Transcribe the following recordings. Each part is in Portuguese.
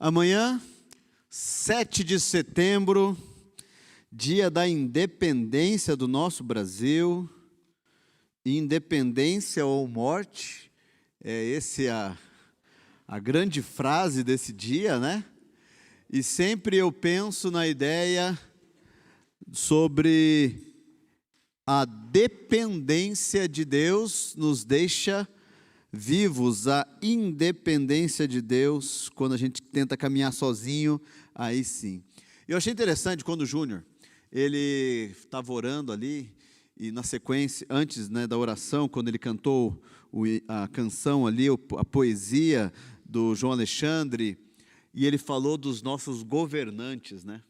Amanhã, 7 de setembro, dia da independência do nosso Brasil. Independência ou morte, essa é a grande frase desse dia, né? E sempre eu penso na ideia sobre a dependência de Deus nos deixa vivos, a independência de Deus, quando a gente tenta caminhar sozinho, aí sim. Eu achei interessante quando o Júnior, ele estava orando ali, e na sequência, antes, né, da oração, quando ele cantou a canção ali, a poesia do João Alexandre, e ele falou dos nossos governantes, né?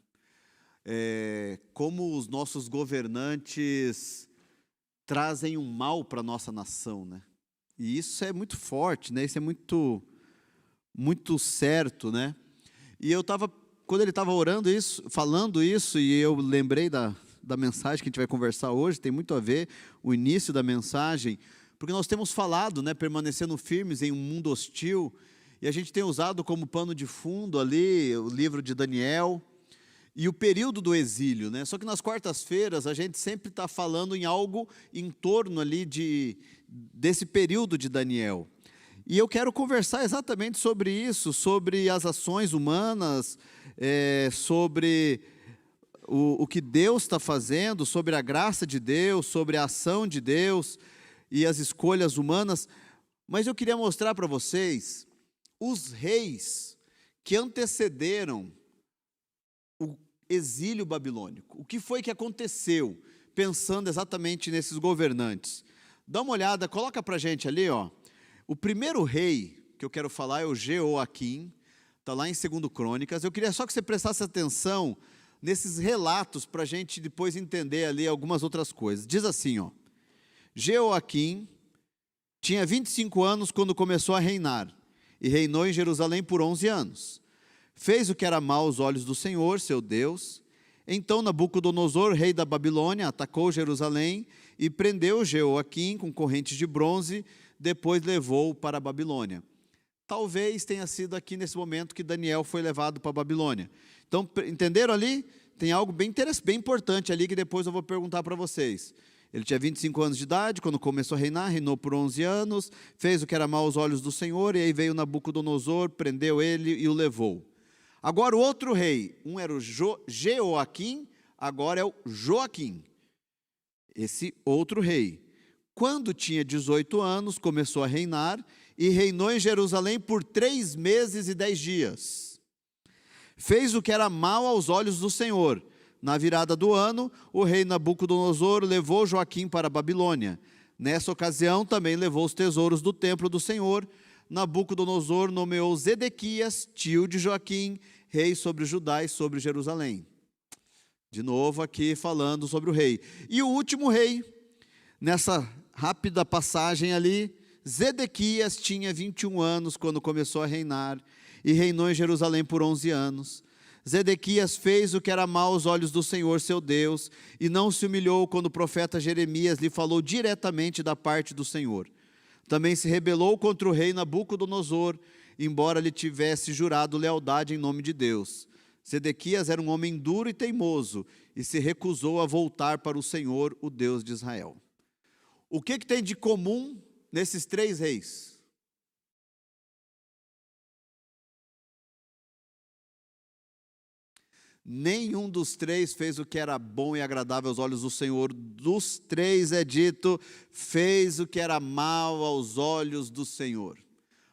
Como os nossos governantes trazem um mal para a nossa nação, né? E isso é muito forte, né? Isso é muito certo, né? E eu estava, quando ele estava orando isso, falando isso, e eu lembrei da mensagem que a gente vai conversar hoje, tem muito a ver, o início da mensagem, porque nós temos falado, né, permanecendo firmes em um mundo hostil, e a gente tem usado como pano de fundo ali o livro de Daniel, e o período do exílio, né? Só que nas quartas-feiras a gente sempre está falando em algo em torno ali desse período de Daniel. E eu quero conversar exatamente sobre isso, sobre as ações humanas, sobre o que Deus está fazendo, sobre a graça de Deus, sobre a ação de Deus e as escolhas humanas. Mas eu queria mostrar para vocês os reis que antecederam o exílio babilônico. O que foi que aconteceu, pensando exatamente nesses governantes? Dá uma olhada, coloca para a gente ali, ó. O primeiro rei que eu quero falar é o Jeoaquim, está lá em 2 Crônicas. Eu queria só que você prestasse atenção nesses relatos, para a gente depois entender ali algumas outras coisas. Diz assim, ó: Jeoaquim tinha 25 anos quando começou a reinar, e reinou em Jerusalém por 11 anos. Fez o que era mal aos olhos do Senhor, seu Deus. Então Nabucodonosor, rei da Babilônia, atacou Jerusalém e prendeu Jeoaquim com correntes de bronze, depois levou-o para a Babilônia. Talvez tenha sido aqui nesse momento que Daniel foi levado para a Babilônia. Então, entenderam ali? Tem algo bem interessante, bem importante ali, que depois eu vou perguntar para vocês. Ele tinha 25 anos de idade, quando começou a reinar, reinou por 11 anos, fez o que era mal aos olhos do Senhor, e aí veio Nabucodonosor, prendeu ele e o levou. Agora o outro rei, um era o Jeoaquim, agora é o Joaquim, esse outro rei. Quando tinha 18 anos, começou a reinar, e reinou em Jerusalém por 3 meses e 10 dias. Fez o que era mal aos olhos do Senhor. Na virada do ano, o rei Nabucodonosor levou Joaquim para a Babilônia. Nessa ocasião, também levou os tesouros do templo do Senhor. Nabucodonosor nomeou Zedequias, tio de Joaquim, rei sobre Judá e sobre Jerusalém. De novo aqui falando sobre o rei. E o último rei, nessa rápida passagem ali, Zedequias tinha 21 anos quando começou a reinar, e reinou em Jerusalém por 11 anos. Zedequias fez o que era mal aos olhos do Senhor seu Deus, e não se humilhou quando o profeta Jeremias lhe falou diretamente da parte do Senhor. Também se rebelou contra o rei Nabucodonosor, embora lhe tivesse jurado lealdade em nome de Deus. Zedequias era um homem duro e teimoso, e se recusou a voltar para o Senhor, o Deus de Israel. O que tem de comum nesses 3 reis? Nenhum dos 3 fez o que era bom e agradável aos olhos do Senhor. Dos 3 é dito, fez o que era mal aos olhos do Senhor.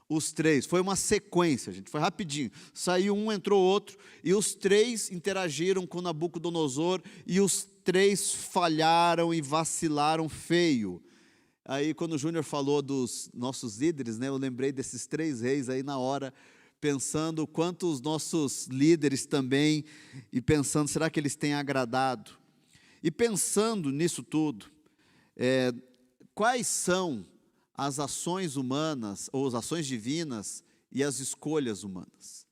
Os 3, foi uma sequência, gente, foi rapidinho. Saiu um, entrou outro, e os 3 interagiram com Nabucodonosor, e os 3 falharam e vacilaram feio. Aí quando o Júnior falou dos nossos líderes, né, eu lembrei desses 3 reis aí na hora, pensando quanto os nossos líderes também, e pensando, será que eles têm agradado? E pensando nisso tudo, quais são as ações humanas, ou as ações divinas, e as escolhas humanas?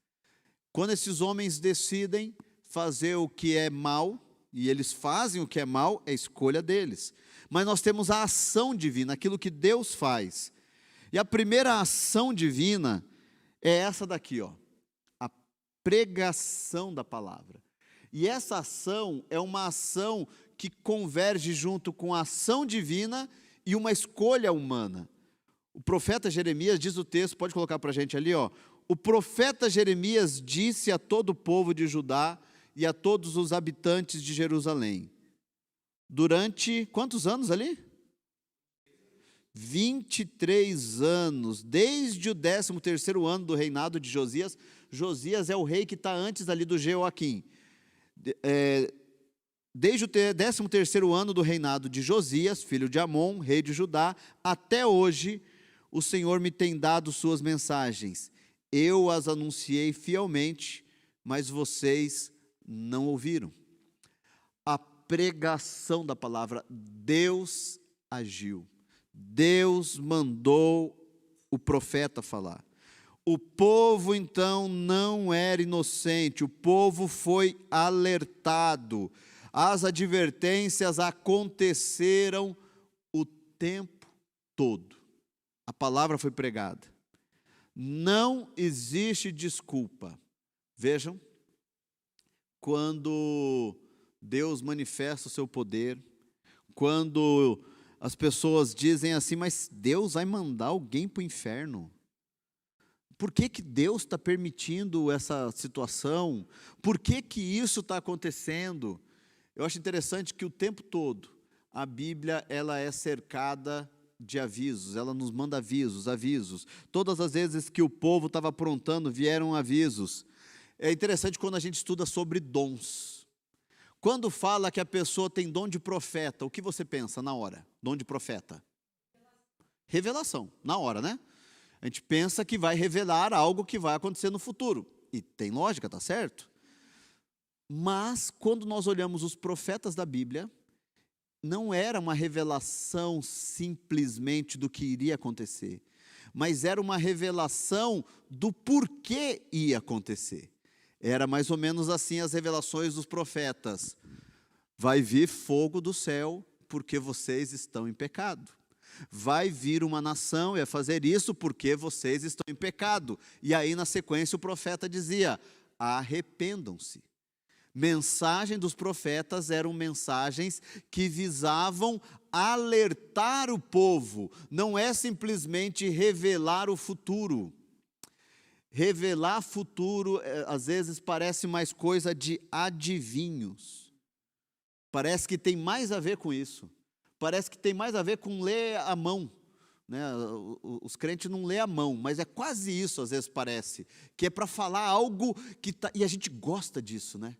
Quando esses homens decidem fazer o que é mal, e eles fazem o que é mal, é escolha deles. Mas nós temos a ação divina, aquilo que Deus faz. E a primeira ação divina é essa daqui, ó. pregação da palavra. E essa ação é uma ação que converge junto com a ação divina e uma escolha humana. O profeta Jeremias diz o texto, pode colocar para a gente ali, ó. O profeta Jeremias disse a todo o povo de Judá e a todos os habitantes de Jerusalém, durante quantos anos ali? 23 anos, desde o 13º ano do reinado de Josias. Josias é o rei que está antes ali do Jeoaquim. Desde o 13º ano do reinado de Josias, filho de Amon, rei de Judá, até hoje, o Senhor me tem dado suas mensagens. Eu as anunciei fielmente, mas vocês não ouviram. A pregação da palavra, Deus agiu. Deus mandou o profeta falar. O povo então não era inocente, o povo foi alertado. As advertências aconteceram o tempo todo. A palavra foi pregada. Não existe desculpa. Vejam, quando Deus manifesta o seu poder, quando as pessoas dizem assim, mas Deus vai mandar alguém para o inferno? Por que Deus está permitindo essa situação? Por que isso está acontecendo? Eu acho interessante que o tempo todo, a Bíblia ela é cercada de avisos, ela nos manda avisos. Todas as vezes que o povo estava aprontando, vieram avisos. É interessante quando a gente estuda sobre dons. Quando fala que a pessoa tem dom de profeta, o que você pensa na hora? Dom de profeta? Revelação, na hora, né? A gente pensa que vai revelar algo que vai acontecer no futuro. E tem lógica, tá certo? Mas, quando nós olhamos os profetas da Bíblia, não era uma revelação simplesmente do que iria acontecer, mas era uma revelação do porquê ia acontecer. Era mais ou menos assim as revelações dos profetas. Vai vir fogo do céu, porque vocês estão em pecado. Vai vir uma nação e vai fazer isso porque vocês estão em pecado. E aí na sequência o profeta dizia, arrependam-se. Mensagem dos profetas eram mensagens que visavam alertar o povo. Não é simplesmente revelar o futuro. Revelar futuro, às vezes, parece mais coisa de adivinhos. Parece que tem mais a ver com isso. Parece que tem mais a ver com ler a mão. Né? Os crentes não lêem a mão, mas é quase isso, às vezes parece. Que é para falar algo que tá, e a gente gosta disso, né?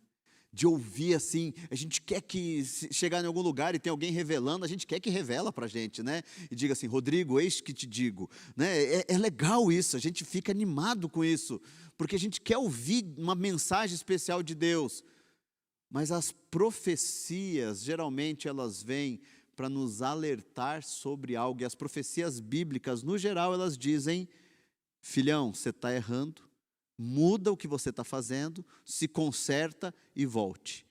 De ouvir assim, a gente quer que chegar em algum lugar e tem alguém revelando, a gente quer que revela para a gente, né? E diga assim, Rodrigo, eis que te digo, né? É legal isso, a gente fica animado com isso, porque a gente quer ouvir uma mensagem especial de Deus. Mas as profecias, geralmente elas vêm para nos alertar sobre algo, e as profecias bíblicas, no geral, elas dizem, filhão, você está errando, muda o que você está fazendo, se conserta e volte.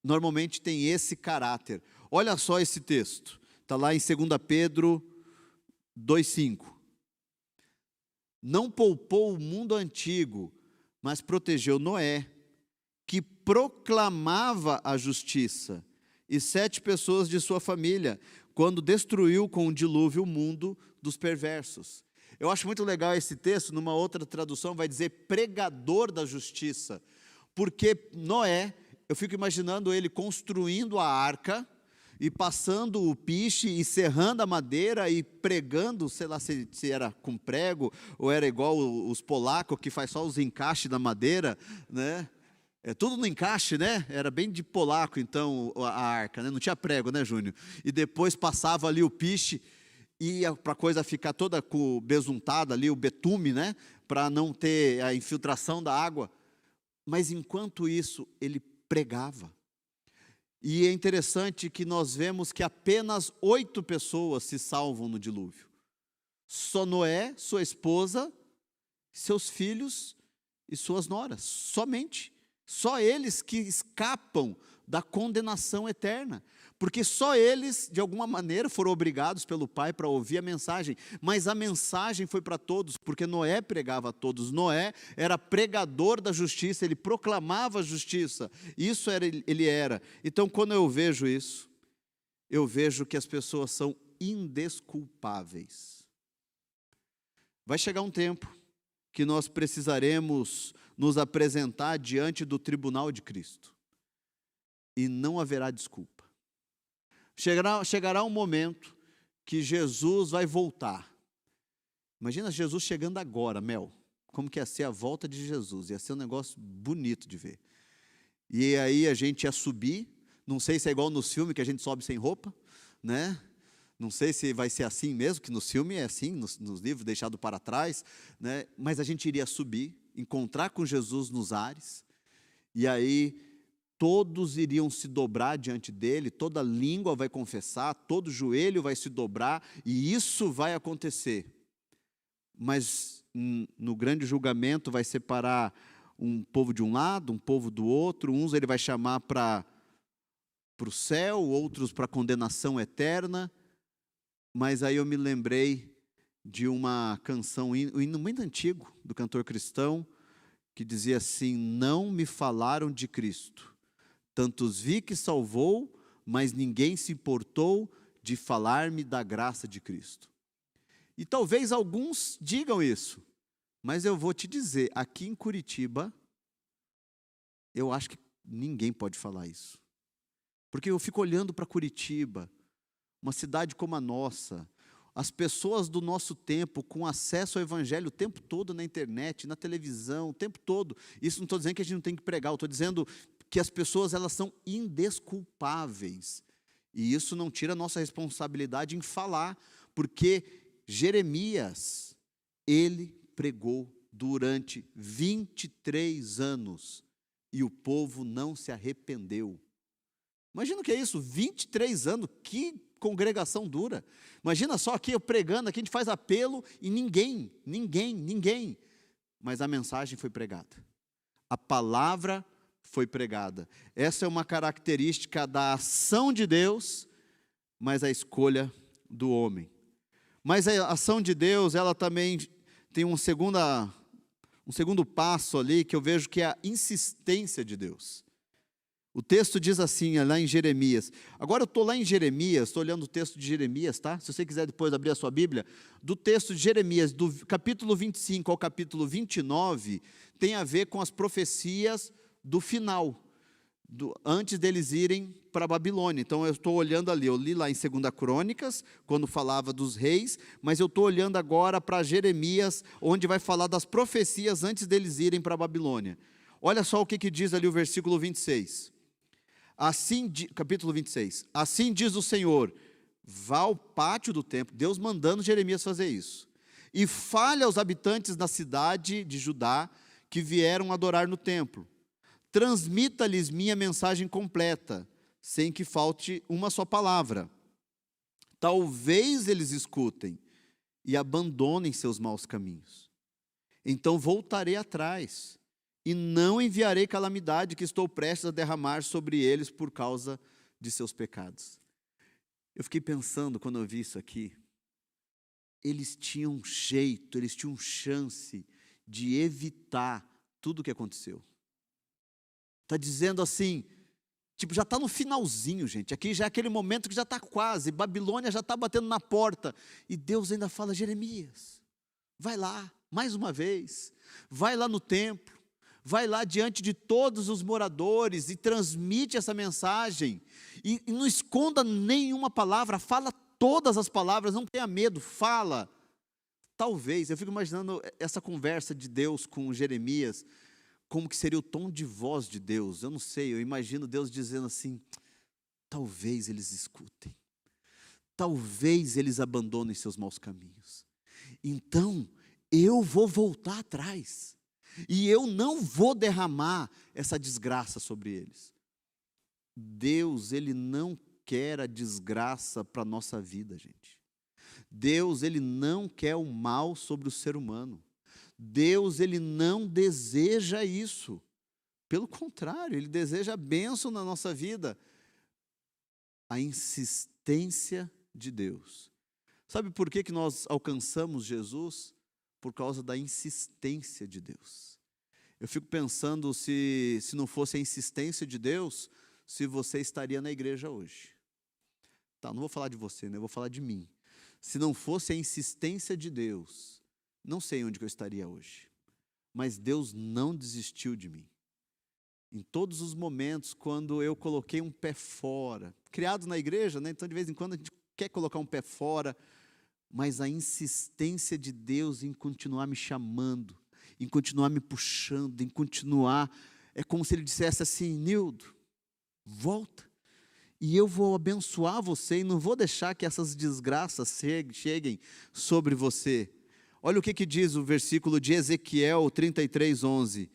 Normalmente tem esse caráter. Olha só esse texto, está lá em 2 Pedro 2,5. Não poupou o mundo antigo, mas protegeu Noé, que proclamava a justiça, e 7 pessoas de sua família, quando destruiu com o dilúvio o mundo dos perversos. Eu acho muito legal esse texto, numa outra tradução vai dizer pregador da justiça, porque Noé, eu fico imaginando ele construindo a arca, e passando o piche, e serrando a madeira, e pregando, sei lá se era com prego, ou era igual os polacos, que faz só os encaixes da madeira, né? É tudo no encaixe, né? Era bem de polaco, então, a arca, né? Não tinha prego, né, Júnior? E depois passava ali o piche, e para a coisa ficar toda besuntada ali, o betume, né? Para não ter a infiltração da água. Mas enquanto isso, ele pregava. E é interessante que nós vemos que apenas 8 pessoas se salvam no dilúvio. Só Noé, sua esposa, seus filhos e suas noras. Somente. Só eles que escapam da condenação eterna, porque só eles, de alguma maneira, foram obrigados pelo Pai para ouvir a mensagem, mas a mensagem foi para todos, porque Noé pregava a todos. Noé era pregador da justiça, ele proclamava a justiça, isso ele era. Então, quando eu vejo isso, eu vejo que as pessoas são indesculpáveis. Vai chegar um tempo que nós precisaremos nos apresentar diante do tribunal de Cristo, e não haverá desculpa. Chegará um momento que Jesus vai voltar. Imagina Jesus chegando agora, Mel, como que ia ser a volta de Jesus, ia ser um negócio bonito de ver. E aí a gente ia subir, não sei se é igual nos filmes que a gente sobe sem roupa, né? Não sei se vai ser assim mesmo, que no filme é assim, nos livros, deixado para trás, né? Mas a gente iria subir, encontrar com Jesus nos ares, e aí todos iriam se dobrar diante dele, toda língua vai confessar, todo joelho vai se dobrar, e isso vai acontecer. Mas no grande julgamento vai separar um povo de um lado, um povo do outro, uns ele vai chamar para o céu, outros para a condenação eterna. Mas aí eu me lembrei de uma canção, um hino muito antigo, do cantor cristão, que dizia assim: não me falaram de Cristo, tantos vi que salvou, mas ninguém se importou de falar-me da graça de Cristo. E talvez alguns digam isso, mas eu vou te dizer, aqui em Curitiba, eu acho que ninguém pode falar isso. Porque eu fico olhando para Curitiba, uma cidade como a nossa, as pessoas do nosso tempo, com acesso ao evangelho o tempo todo na internet, na televisão, o tempo todo. Isso não estou dizendo que a gente não tem que pregar, eu estou dizendo que as pessoas, elas são indesculpáveis. E isso não tira a nossa responsabilidade em falar, porque Jeremias, ele pregou durante 23 anos, e o povo não se arrependeu. Imagina o que é isso, 23 anos, que congregação dura. Imagina só aqui eu pregando, aqui a gente faz apelo e ninguém. Mas a mensagem foi pregada. A palavra foi pregada. Essa é uma característica da ação de Deus, mas a escolha do homem. Mas a ação de Deus, ela também tem um segundo passo ali, que eu vejo que é a insistência de Deus. O texto diz assim, lá em Jeremias. Agora eu estou lá em Jeremias, estou olhando o texto de Jeremias, tá? Se você quiser depois abrir a sua Bíblia, do texto de Jeremias, do capítulo 25 ao capítulo 29, tem a ver com as profecias do final, antes deles irem para a Babilônia. Então eu estou olhando ali, eu li lá em 2 Crônicas, quando falava dos reis, mas eu estou olhando agora para Jeremias, onde vai falar das profecias antes deles irem para a Babilônia. Olha só o que diz ali o versículo 26. Capítulo 26, assim diz o Senhor, vá ao pátio do templo, Deus mandando Jeremias fazer isso, e fale aos habitantes da cidade de Judá, que vieram adorar no templo, transmita-lhes minha mensagem completa, sem que falte uma só palavra, talvez eles escutem, e abandonem seus maus caminhos, então voltarei atrás, e não enviarei calamidade que estou prestes a derramar sobre eles por causa de seus pecados. Eu fiquei pensando quando eu vi isso aqui, eles tinham jeito, eles tinham chance de evitar tudo o que aconteceu. Está dizendo assim, tipo, já está no finalzinho, gente, aqui já é aquele momento que já está quase, Babilônia já está batendo na porta, e Deus ainda fala: Jeremias, vai lá, mais uma vez, vai lá no templo, vai lá diante de todos os moradores e transmite essa mensagem, e não esconda nenhuma palavra, fala todas as palavras, não tenha medo, fala. Talvez, eu fico imaginando essa conversa de Deus com Jeremias, como que seria o tom de voz de Deus, eu não sei, eu imagino Deus dizendo assim: talvez eles escutem, talvez eles abandonem seus maus caminhos, então eu vou voltar atrás, e eu não vou derramar essa desgraça sobre eles. Deus, Ele não quer a desgraça para a nossa vida, gente. Deus, Ele não quer o mal sobre o ser humano. Deus, Ele não deseja isso. Pelo contrário, Ele deseja a bênção na nossa vida. A insistência de Deus. Sabe por que nós alcançamos Jesus? Por causa da insistência de Deus. Eu fico pensando se não fosse a insistência de Deus, se você estaria na igreja hoje. Tá, não vou falar de você, né? Eu vou falar de mim. Se não fosse a insistência de Deus, não sei onde que eu estaria hoje. Mas Deus não desistiu de mim. Em todos os momentos, quando eu coloquei um pé fora, criado na igreja, né? Então de vez em quando a gente quer colocar um pé fora, mas a insistência de Deus em continuar me chamando, em continuar me puxando, em continuar, é como se Ele dissesse assim: Nildo, volta, e eu vou abençoar você, e não vou deixar que essas desgraças cheguem sobre você. Olha o que diz o versículo de Ezequiel 33:11.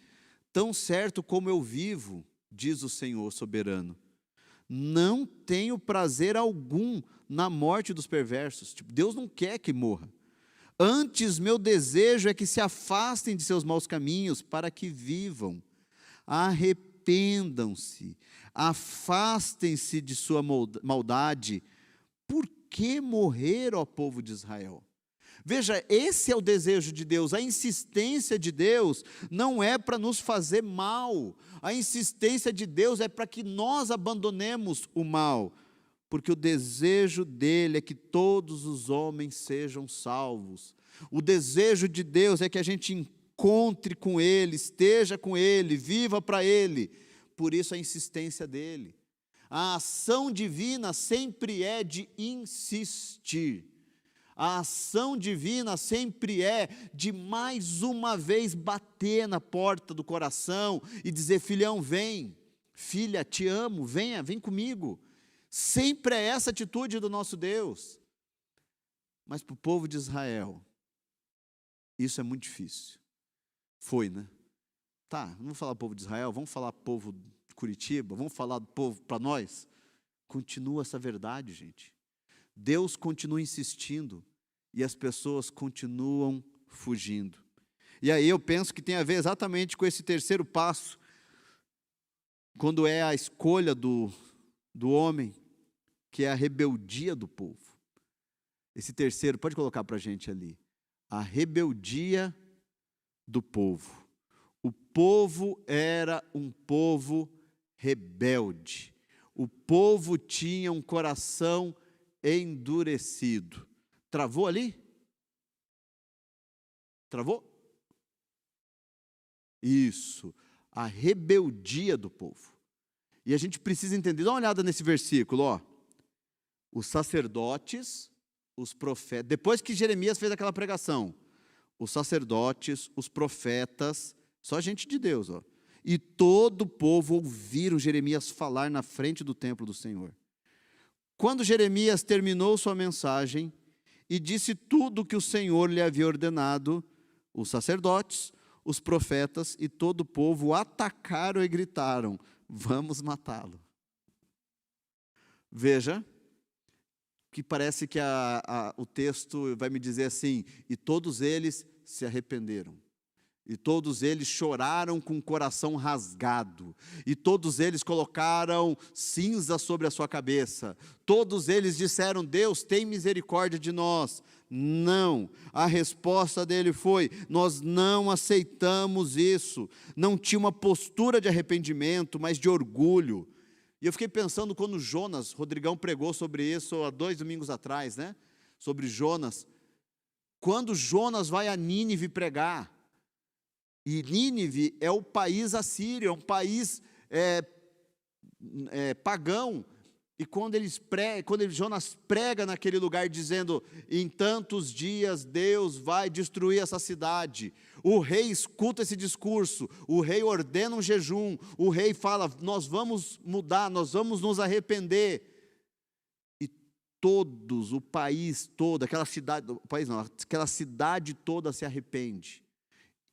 Tão certo como eu vivo, diz o Senhor soberano, não tenho prazer algum na morte dos perversos. Tipo, Deus não quer que morra. Antes, meu desejo é que se afastem de seus maus caminhos, para que vivam. Arrependam-se, afastem-se de sua maldade. Por que morrer, ó povo de Israel? Veja, esse é o desejo de Deus. A insistência de Deus não é para nos fazer mal. A insistência de Deus é para que nós abandonemos o mal. Porque o desejo dele é que todos os homens sejam salvos. O desejo de Deus é que a gente encontre com Ele, esteja com Ele, viva para Ele. Por isso a insistência dele. A ação divina sempre é de insistir. A ação divina sempre é de mais uma vez bater na porta do coração e dizer: filhão, vem, filha, te amo, venha, vem comigo. Sempre é essa atitude do nosso Deus. Mas para o povo de Israel, isso é muito difícil. Foi, né? Tá, não vamos falar povo de Israel, vamos falar povo de Curitiba, vamos falar do povo para nós. Continua essa verdade, gente. Deus continua insistindo e as pessoas continuam fugindo. E aí eu penso que tem a ver exatamente com esse terceiro passo, quando é a escolha do homem, que é a rebeldia do povo. Esse terceiro, pode colocar para a gente ali. A rebeldia do povo. O povo era um povo rebelde. O povo tinha um coração endurecido. Travou ali? Travou? Isso. A rebeldia do povo. E a gente precisa entender, dá uma olhada nesse versículo, ó. Os sacerdotes, os profetas, depois que Jeremias fez aquela pregação, os sacerdotes, os profetas, só gente de Deus, ó, e todo o povo ouviram Jeremias falar na frente do templo do Senhor. Quando Jeremias terminou sua mensagem e disse tudo o que o Senhor lhe havia ordenado, os sacerdotes, os profetas e todo o povo atacaram e gritaram: vamos matá-lo. Veja, que parece que o texto vai me dizer assim: e todos eles se arrependeram. E todos eles choraram com o coração rasgado. E todos eles colocaram cinza sobre a sua cabeça. Todos eles disseram: Deus, tem misericórdia de nós. Não, a resposta dele foi: nós não aceitamos isso. Não tinha uma postura de arrependimento, mas de orgulho. E eu fiquei pensando quando Jonas, Rodrigão pregou sobre isso há 2 domingos atrás, né? Sobre Jonas. Quando Jonas vai a Nínive pregar, e Nínive é o país assírio, é um país pagão. E quando Jonas prega naquele lugar dizendo: em tantos dias Deus vai destruir essa cidade, o rei escuta esse discurso, o rei ordena um jejum, o rei fala: nós vamos mudar, nós vamos nos arrepender. E todos, o país todo, aquela cidade toda se arrepende.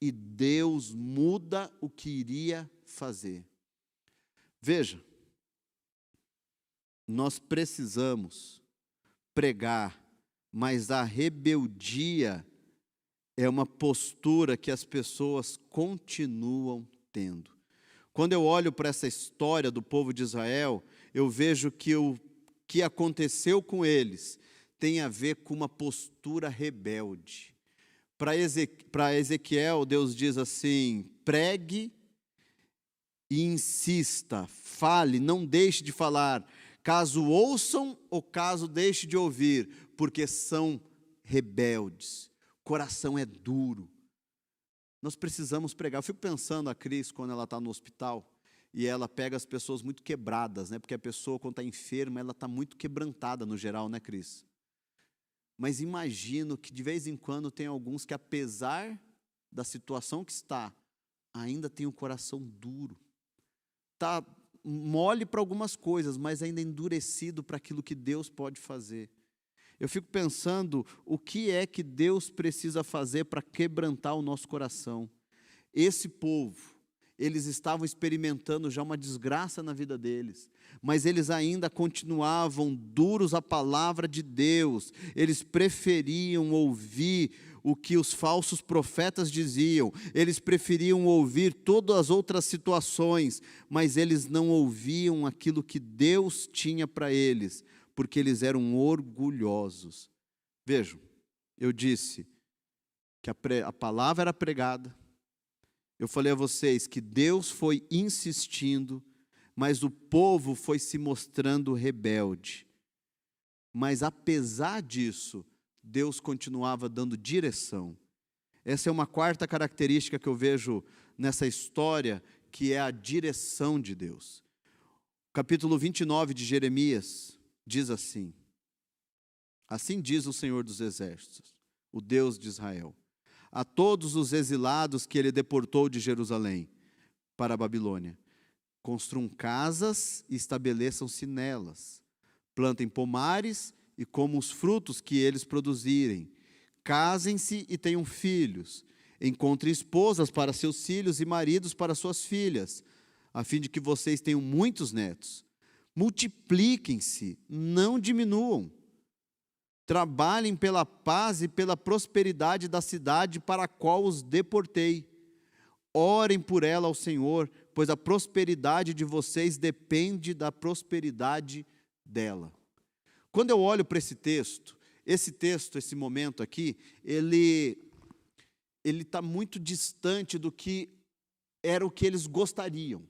E Deus muda o que iria fazer. Veja, nós precisamos pregar, mas a rebeldia é uma postura que as pessoas continuam tendo. Quando eu olho para essa história do povo de Israel, eu vejo que o que aconteceu com eles tem a ver com uma postura rebelde. Para Ezequiel, Deus diz assim: pregue e insista, fale, não deixe de falar, caso ouçam ou caso deixe de ouvir, porque são rebeldes, coração é duro. Nós precisamos pregar. Eu fico pensando a Cris, quando ela está no hospital, e ela pega as pessoas muito quebradas, né? Porque a pessoa, quando está enferma, ela está muito quebrantada no geral, né, Cris? Mas imagino que de vez em quando tem alguns que, apesar da situação que está, ainda tem o coração duro. Está mole para algumas coisas, mas ainda endurecido para aquilo que Deus pode fazer. Eu fico pensando, o que é que Deus precisa fazer para quebrantar o nosso coração? Esse povo, eles estavam experimentando já uma desgraça na vida deles, mas eles ainda continuavam duros à palavra de Deus, eles preferiam ouvir o que os falsos profetas diziam, eles preferiam ouvir todas as outras situações, mas eles não ouviam aquilo que Deus tinha para eles, porque eles eram orgulhosos. Vejam, eu disse que a palavra era pregada, eu falei a vocês que Deus foi insistindo, mas o povo foi se mostrando rebelde. Mas apesar disso, Deus continuava dando direção. Essa é uma quarta característica que eu vejo nessa história, que é a direção de Deus. Capítulo 29 de Jeremias diz assim: assim diz o Senhor dos Exércitos, o Deus de Israel, a todos os exilados que ele deportou de Jerusalém para a Babilônia: construam casas e estabeleçam-se nelas, plantem pomares e comam os frutos que eles produzirem, casem-se e tenham filhos, encontrem esposas para seus filhos e maridos para suas filhas, a fim de que vocês tenham muitos netos. Multipliquem-se, não diminuam. Trabalhem pela paz e pela prosperidade da cidade para a qual os deportei. Orem por ela ao Senhor, pois a prosperidade de vocês depende da prosperidade dela. Quando eu olho para esse texto, esse momento aqui, ele está muito distante do que era o que eles gostariam.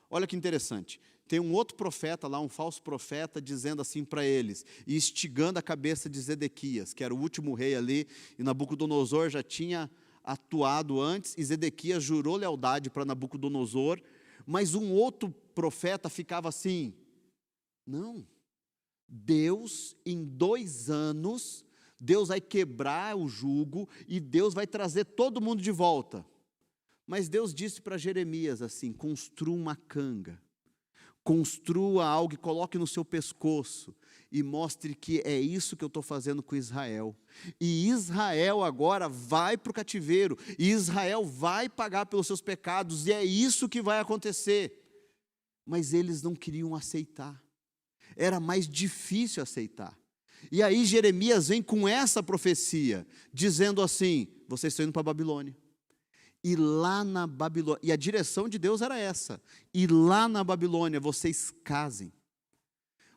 Olha que interessante. Tem um outro profeta lá, um falso profeta, dizendo assim para eles, e instigando a cabeça de Zedequias, que era o último rei ali, e Nabucodonosor já tinha atuado antes, e Zedequias jurou lealdade para Nabucodonosor, mas um outro profeta ficava assim: não, Deus em 2 anos, Deus vai quebrar o jugo, e Deus vai trazer todo mundo de volta. Mas Deus disse para Jeremias assim: construa uma canga, construa algo e coloque no seu pescoço, e mostre que é isso que eu estou fazendo com Israel. E Israel agora vai para o cativeiro, e Israel vai pagar pelos seus pecados, e é isso que vai acontecer. Mas eles não queriam aceitar, era mais difícil aceitar. E aí Jeremias vem com essa profecia, dizendo assim: vocês estão indo para a Babilônia. E lá na Babilônia, e a direção de Deus era essa: e lá na Babilônia vocês casem,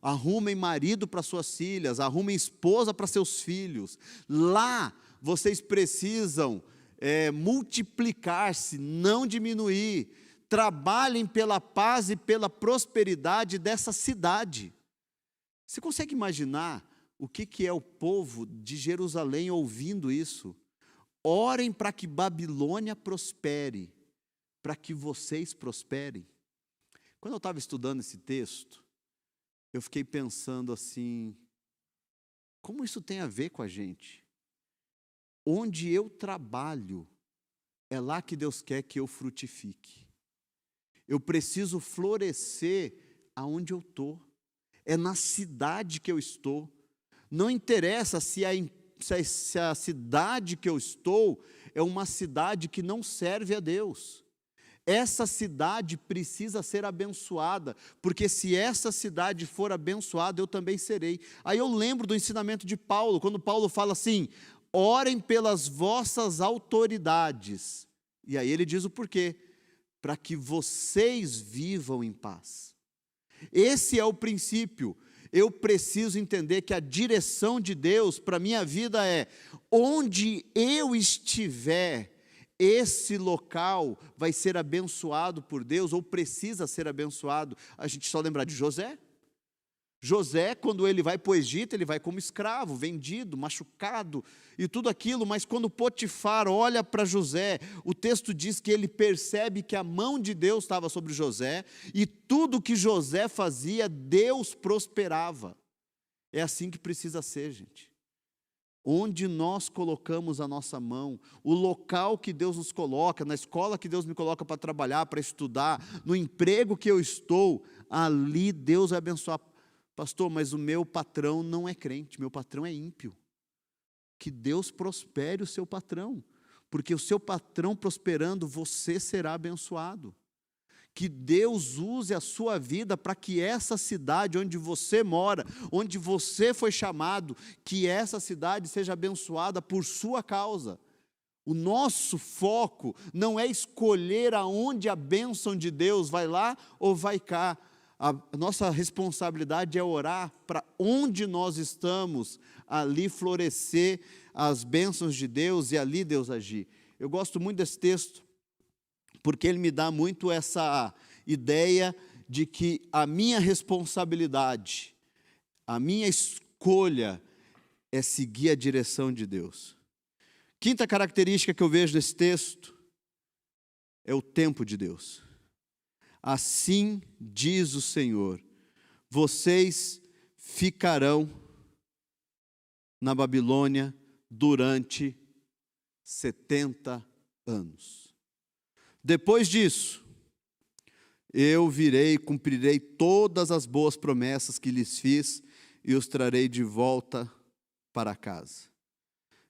arrumem marido para suas filhas, arrumem esposa para seus filhos. Lá vocês precisam multiplicar-se, não diminuir. Trabalhem pela paz e pela prosperidade dessa cidade. Você consegue imaginar o que é o povo de Jerusalém ouvindo isso? Orem para que Babilônia prospere, para que vocês prosperem. Quando eu estava estudando esse texto, eu fiquei pensando assim: como isso tem a ver com a gente? Onde eu trabalho, é lá que Deus quer que eu frutifique. Eu preciso florescer aonde eu estou, é na cidade que eu estou. Não interessa se a cidade que eu estou é uma cidade que não serve a Deus. Essa cidade precisa ser abençoada, porque se essa cidade for abençoada, eu também serei. Aí eu lembro do ensinamento de Paulo, quando Paulo fala assim: orem pelas vossas autoridades. E aí ele diz o porquê: para que vocês vivam em paz. Esse é o princípio. Eu preciso entender que a direção de Deus para a minha vida é: onde eu estiver, esse local vai ser abençoado por Deus, ou precisa ser abençoado. A gente só lembrar de José. José, quando ele vai para o Egito, ele vai como escravo, vendido, machucado e tudo aquilo, mas quando Potifar olha para José, o texto diz que ele percebe que a mão de Deus estava sobre José, e tudo que José fazia, Deus prosperava. É assim que precisa ser, gente. Onde nós colocamos a nossa mão, o local que Deus nos coloca, na escola que Deus me coloca para trabalhar, para estudar, no emprego que eu estou, ali Deus vai abençoar. Pastor, mas o meu patrão não é crente, meu patrão é ímpio. Que Deus prospere o seu patrão, porque o seu patrão prosperando, você será abençoado. Que Deus use a sua vida para que essa cidade onde você mora, onde você foi chamado, que essa cidade seja abençoada por sua causa. O nosso foco não é escolher aonde a bênção de Deus vai lá ou vai cá. A nossa responsabilidade é orar para onde nós estamos, ali florescer as bênçãos de Deus e ali Deus agir. Eu gosto muito desse texto, porque ele me dá muito essa ideia de que a minha responsabilidade, a minha escolha é seguir a direção de Deus. Quinta característica que eu vejo nesse texto é o tempo de Deus. Assim diz o Senhor: vocês ficarão na Babilônia durante 70 anos. Depois disso, eu virei e cumprirei todas as boas promessas que lhes fiz e os trarei de volta para casa.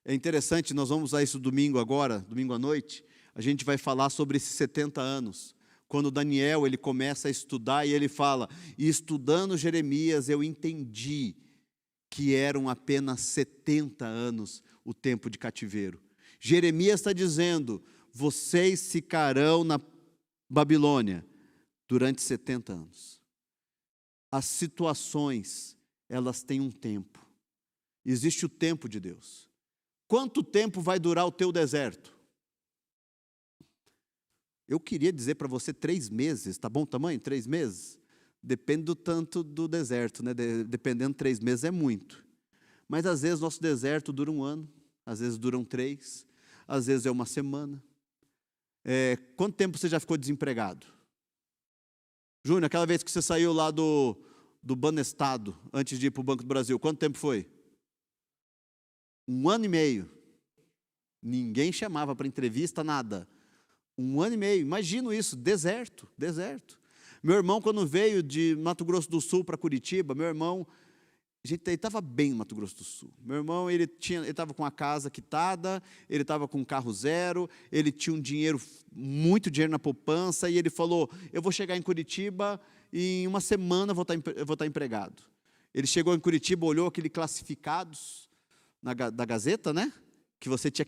É interessante, nós vamos usar isso domingo agora, domingo à noite, a gente vai falar sobre esses 70 anos. Quando Daniel ele começa a estudar e ele fala: e estudando Jeremias eu entendi que eram apenas 70 anos o tempo de cativeiro. Jeremias está dizendo: vocês ficarão na Babilônia durante 70 anos. As situações, elas têm um tempo. Existe o tempo de Deus. Quanto tempo vai durar o teu deserto? Eu queria dizer para você 3 meses, tá bom o tamanho? 3 meses? Depende do tanto do deserto, né? Dependendo, 3 meses é muito. Mas às vezes nosso deserto dura 1 ano, às vezes duram 3, às vezes é 1 semana. Quanto tempo você já ficou desempregado? Júnior, aquela vez que você saiu lá do Banestado, antes de ir para o Banco do Brasil, quanto tempo foi? 1 ano e meio. Ninguém chamava para entrevista, nada. 1 ano e meio, imagino isso, deserto. Meu irmão, quando veio de Mato Grosso do Sul para Curitiba, meu irmão, ele estava bem no Mato Grosso do Sul. Meu irmão, ele estava com a casa quitada, ele estava com um carro zero, ele tinha muito dinheiro na poupança, e ele falou: eu vou chegar em Curitiba e em 1 semana eu vou estar empregado. Ele chegou em Curitiba, olhou aquele classificados da Gazeta, né? Que você tinha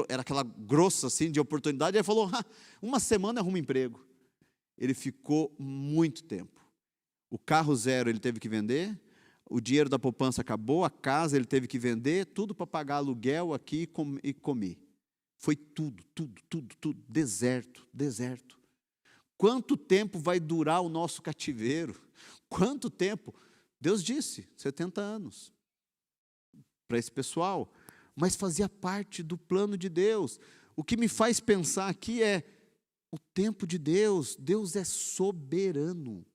era aquela grossa assim de oportunidade, e ele falou: 1 semana arruma emprego. Ele ficou muito tempo. O carro zero ele teve que vender, o dinheiro da poupança acabou, a casa ele teve que vender, tudo para pagar aluguel aqui e comer. Foi tudo, deserto. Quanto tempo vai durar o nosso cativeiro? Quanto tempo? Deus disse, 70 anos. Para esse pessoal, mas fazia parte do plano de Deus. O que me faz pensar aqui é o tempo de Deus. Deus é soberano.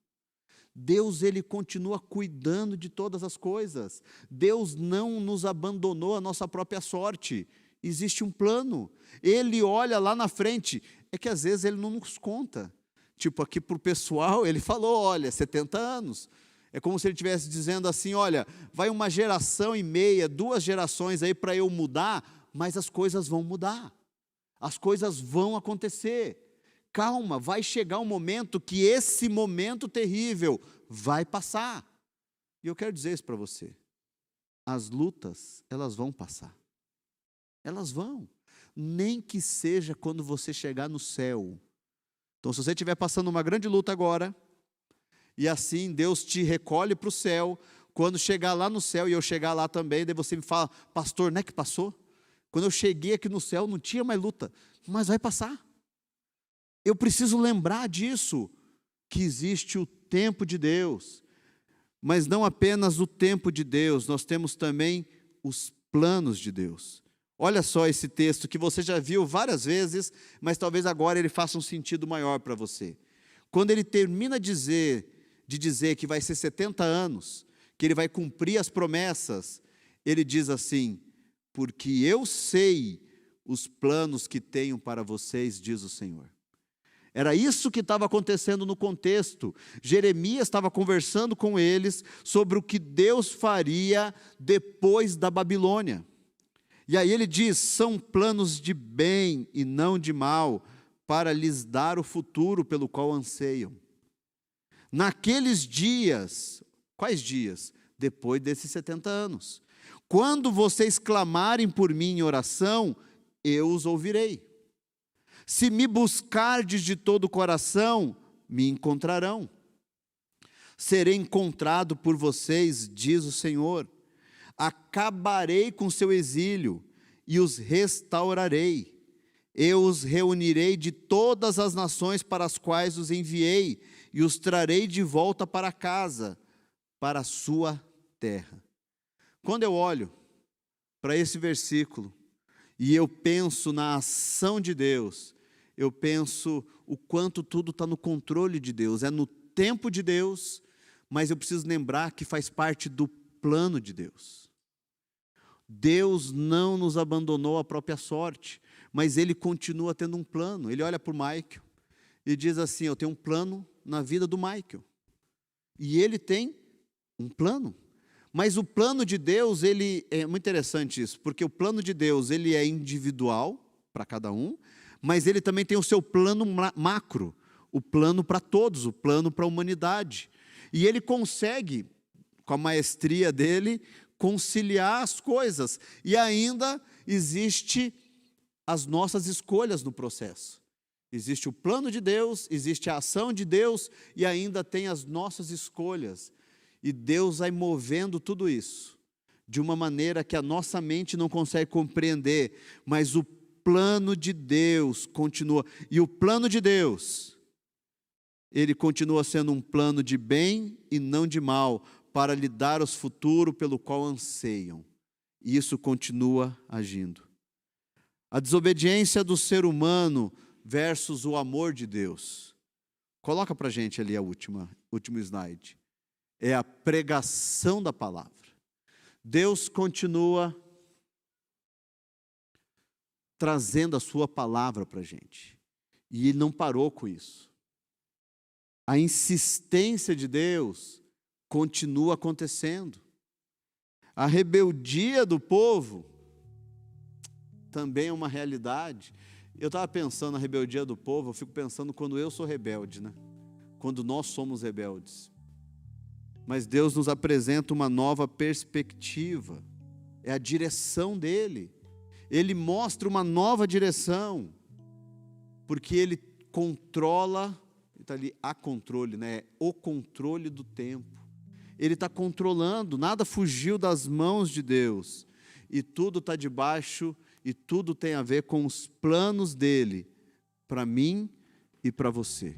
Deus, ele continua cuidando de todas as coisas. Deus não nos abandonou à nossa própria sorte. Existe um plano. Ele olha lá na frente. É que às vezes ele não nos conta. Tipo, aqui para o pessoal, ele falou: olha, 70 anos. É como se ele estivesse dizendo assim: olha, vai 1,5 gerações, 2 gerações aí para eu mudar, mas as coisas vão mudar, as coisas vão acontecer. Calma, vai chegar um momento que esse momento terrível vai passar. E eu quero dizer isso para você: as lutas, elas vão passar. Elas vão. Nem que seja quando você chegar no céu. Então, se você estiver passando uma grande luta agora, e assim Deus te recolhe para o céu, quando chegar lá no céu, e eu chegar lá também, daí você me fala, pastor, não é que passou? Quando eu cheguei aqui no céu, não tinha mais luta, mas vai passar. Eu preciso lembrar disso, que existe o tempo de Deus, mas não apenas o tempo de Deus, nós temos também os planos de Deus. Olha só esse texto que você já viu várias vezes, mas talvez agora ele faça um sentido maior para você. Quando ele termina de dizer que vai ser 70 anos, que ele vai cumprir as promessas, ele diz assim, porque eu sei os planos que tenho para vocês, diz o Senhor. Era isso que estava acontecendo no contexto. Jeremias estava conversando com eles sobre o que Deus faria depois da Babilônia. E aí ele diz, são planos de bem e não de mal, para lhes dar o futuro pelo qual anseiam. Naqueles dias, quais dias? Depois desses 70 anos. Quando vocês clamarem por mim em oração, eu os ouvirei. Se me buscardes de todo o coração, me encontrarão. Serei encontrado por vocês, diz o Senhor. Acabarei com seu exílio e os restaurarei. Eu os reunirei de todas as nações para as quais os enviei e os trarei de volta para casa, para a sua terra. Quando eu olho para esse versículo e eu penso na ação de Deus, eu penso o quanto tudo está no controle de Deus, é no tempo de Deus, mas eu preciso lembrar que faz parte do plano de Deus. Deus não nos abandonou à própria sorte, mas Ele continua tendo um plano. Ele olha para o Michael e diz assim, eu tenho um plano na vida do Michael. E Ele tem um plano. Mas o plano de Deus, ele é muito interessante isso, porque o plano de Deus, ele é individual para cada um, mas Ele também tem o seu plano macro, o plano para todos, o plano para a humanidade. E Ele consegue, com a maestria dele, conciliar as coisas. E ainda existe as nossas escolhas no processo. Existe o plano de Deus, existe a ação de Deus e ainda tem as nossas escolhas. E Deus vai movendo tudo isso de uma maneira que a nossa mente não consegue compreender, mas o plano de Deus continua. E o plano de Deus, ele continua sendo um plano de bem e não de mal, para lhe dar o futuro pelo qual anseiam. E isso continua agindo. A desobediência do ser humano versus o amor de Deus. Coloca para a gente ali a último slide. É a pregação da palavra. Deus continua trazendo a sua palavra para a gente. E Ele não parou com isso. A insistência de Deus continua acontecendo. A rebeldia do povo também é uma realidade. Eu estava pensando na rebeldia do povo, eu fico pensando quando eu sou rebelde, né? Quando nós somos rebeldes. Mas Deus nos apresenta uma nova perspectiva. É a direção dEle. Ele mostra uma nova direção. Porque Ele controla, está ali a controle, né? O controle do tempo. Ele está controlando, nada fugiu das mãos de Deus. E tudo está debaixo, e tudo tem a ver com os planos dEle, para mim e para você.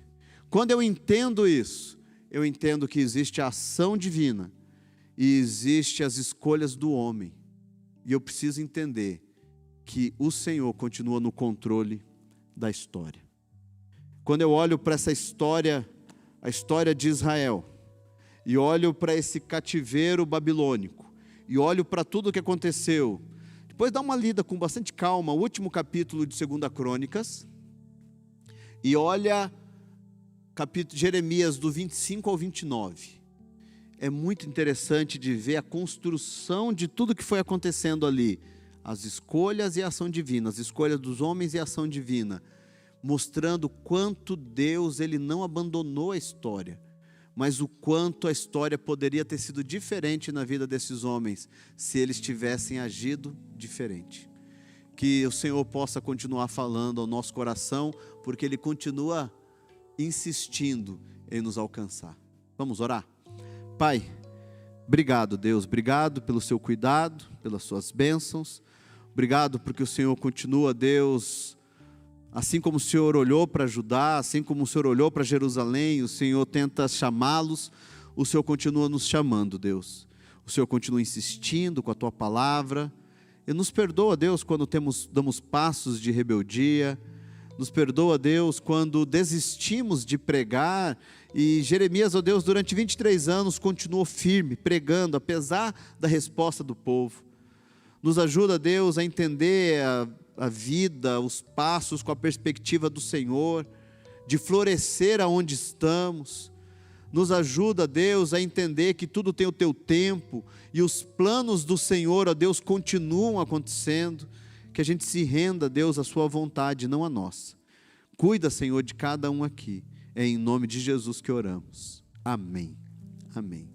Quando eu entendo isso, eu entendo que existe a ação divina, e existe as escolhas do homem. E eu preciso entender que o Senhor continua no controle da história. Quando eu olho para essa história, a história de Israel, e olho para esse cativeiro babilônico, e olho para tudo o que aconteceu, depois dá uma lida com bastante calma, o último capítulo de 2 Crônicas, e olha Jeremias do 25 ao 29. É muito interessante de ver a construção de tudo que foi acontecendo ali, as escolhas e a ação divina, as escolhas dos homens e a ação divina, mostrando quanto Deus ele não abandonou a história, mas o quanto a história poderia ter sido diferente na vida desses homens, se eles tivessem agido diferente. Que o Senhor possa continuar falando ao nosso coração, porque Ele continua insistindo em nos alcançar. Vamos orar? Pai, obrigado, Deus, obrigado pelo seu cuidado, pelas suas bênçãos, obrigado porque o Senhor continua, Deus, assim como o Senhor olhou para Judá, assim como o Senhor olhou para Jerusalém, o Senhor tenta chamá-los, o Senhor continua nos chamando, Deus. O Senhor continua insistindo com a Tua palavra, e nos perdoa, Deus, quando damos passos de rebeldia, nos perdoa, Deus, quando desistimos de pregar, e Jeremias, ó Deus, durante 23 anos continuou firme, pregando, apesar da resposta do povo. Nos ajuda, Deus, a entender a vida, os passos com a perspectiva do Senhor, de florescer aonde estamos. Nos ajuda, Deus, a entender que tudo tem o teu tempo, e os planos do Senhor, ó Deus, continuam acontecendo, que a gente se renda, Deus, à sua vontade, não à nossa. Cuida, Senhor, de cada um aqui. É em nome de Jesus que oramos. Amém. Amém.